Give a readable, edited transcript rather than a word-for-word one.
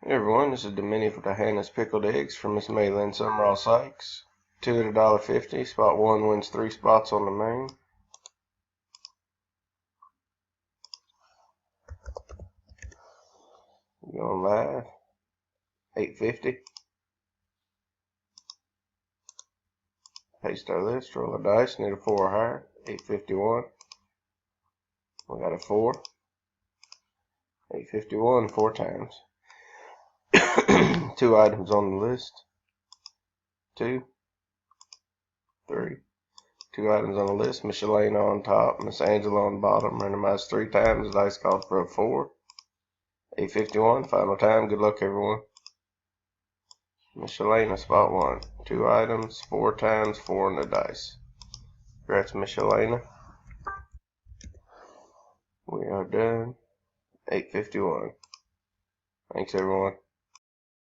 Hey everyone, this is Dominion with the Hannah's Pickled Eggs from Miss Maylin Summerall Sykes. 2 at $1.50. Spot 1 wins 3 spots on the main. Going live. $8.50. Paste our list, roll a dice, need a 4 or higher. $8.51. We got a 4. $8.51 4 times. 2 items on the list. 2, 3. 2 items on the list. Miss Elena on top, Miss Angela on the bottom. Randomized 3 times. The dice called for a 4. $8.51. Final time. Good luck, everyone. Miss Elena, spot 1. 2 items, 4 times, 4 on the dice. Congrats, Miss Elena. We are done. $8.51. Thanks, everyone.